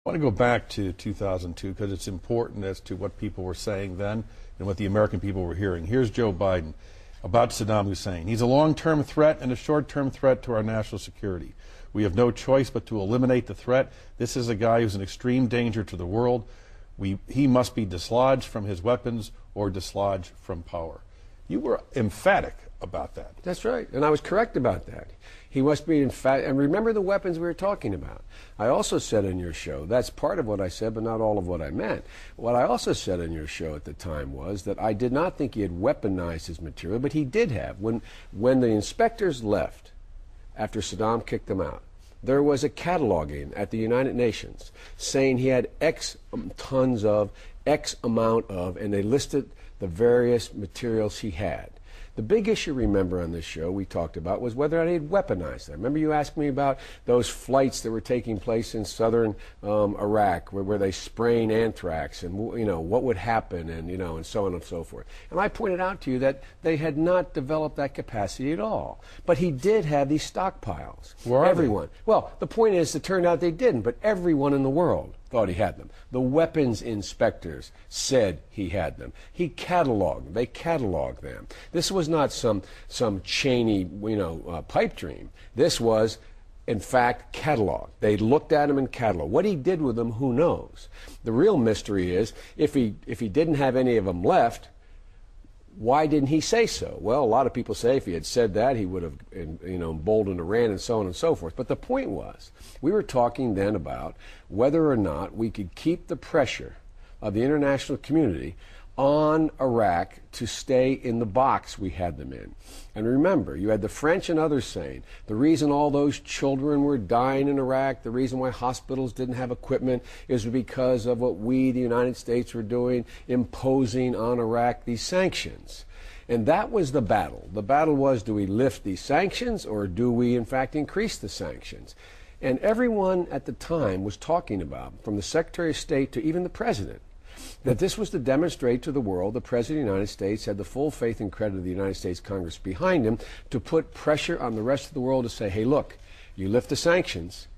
I want to go back to 2002 because it's important as to what people were saying then and what the American people were hearing. Here's Joe Biden about Saddam Hussein. He's a long-term threat and a short-term threat to our national security. We have no choice but to eliminate the threat. This is a guy who's an extreme danger to the world. He must be dislodged from his weapons or dislodged from power. You were emphatic about that. That's right, and I was correct about that. He must be emphatic, and remember the weapons we were talking about. I also said on your show, that's part of what I said, but not all of what I meant. What I also said on your show at the time was that I did not think he had weaponized his material, but he did have. When the inspectors left after Saddam kicked them out, there was a cataloging at the United Nations saying he had X tons of, X amount of, and they listed the various materials he had. The big issue, remember, on this show we talked about was whether or not he had weaponized them. Remember you asked me about those flights that were taking place in southern Iraq where they spraying anthrax and, you know, what would happen and, you know, and so on and so forth. And I pointed out to you that they had not developed that capacity at all. But he did have these stockpiles. Where are everyone. Well, the point is, it turned out they didn't, but everyone in the world thought he had them. The weapons inspectors said he had them. He cataloged them. They cataloged them. This was not some Cheney, pipe dream. This was, in fact, cataloged. They looked at him and cataloged. What he did with them, who knows? The real mystery is, if he didn't have any of them left, why didn't he say so? Well, a lot of people say if he had said that, he would have, emboldened Iran and so on and so forth. But the point was, we were talking then about whether or not we could keep the pressure of the international community on Iraq to stay in the box we had them in. And remember, you had the French and others saying the reason all those children were dying in Iraq, the reason why hospitals didn't have equipment is because of what we, the United States, were doing, imposing on Iraq these sanctions. And that was the battle. The battle was, do we lift these sanctions or do we, in fact, increase the sanctions? And everyone at the time was talking about, from the Secretary of State to even the President, that this was to demonstrate to the world the President of the United States had the full faith and credit of the United States Congress behind him to put pressure on the rest of the world to say, hey, look, you lift the sanctions,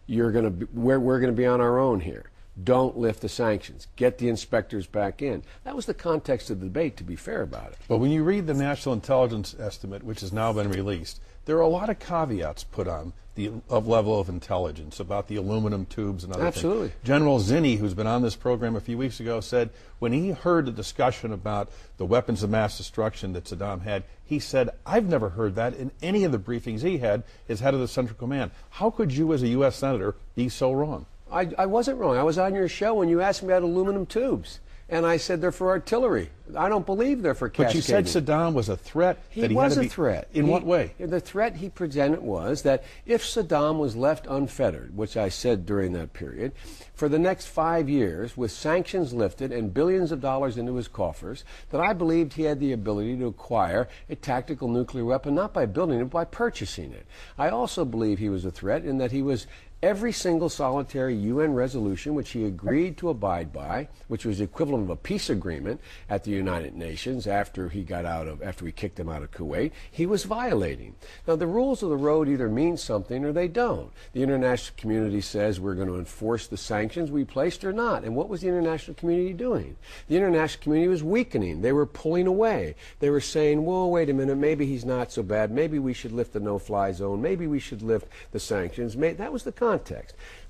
we're going to be on our own here. Don't lift the sanctions. Get the inspectors back in. That was the context of the debate, to be fair about it. But when you read the National Intelligence Estimate, which has now been released, there are a lot of caveats put on the level of intelligence about the aluminum tubes and other Absolutely. things. General Zinni, who's been on this program a few weeks ago, said when he heard the discussion about the weapons of mass destruction that Saddam had, he said, I've never heard that in any of the briefings he had as head of the Central Command. How could you as a U.S. Senator be so wrong? I wasn't wrong. I was on your show when you asked me about aluminum tubes. And I said they're for artillery. I don't believe they're for cascading. But you said Saddam was a threat. He was a threat. In what way? The threat he presented was that if Saddam was left unfettered, which I said during that period, for the next 5 years, with sanctions lifted and billions of dollars into his coffers, that I believed he had the ability to acquire a tactical nuclear weapon, not by building it, but by purchasing it. I also believe he was a threat in that he was every single solitary UN resolution which he agreed to abide by, which was the equivalent of a peace agreement at the United Nations after we kicked him out of Kuwait, he was violating. Now, the rules of the road either mean something or they don't. The international community says we're going to enforce the sanctions we placed or not. And what was the international community doing? The international community was weakening. They were pulling away. They were saying, whoa, wait a minute, maybe he's not so bad. Maybe we should lift the no-fly zone. Maybe we should lift the sanctions. That was the context.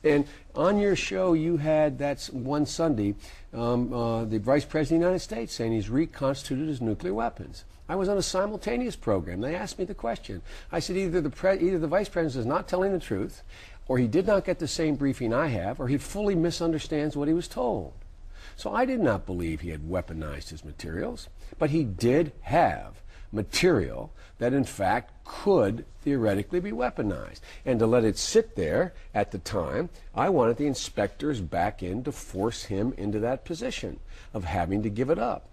And on your show, you had that one Sunday, the Vice President of the United States saying he's reconstituted his nuclear weapons. I was on a simultaneous program. They asked me the question. I said either the Vice President is not telling the truth, or he did not get the same briefing I have, or he fully misunderstands what he was told. So I did not believe he had weaponized his materials, but he did have material that in fact could theoretically be weaponized. And to let it sit there at the time, I wanted the inspectors back in to force him into that position of having to give it up.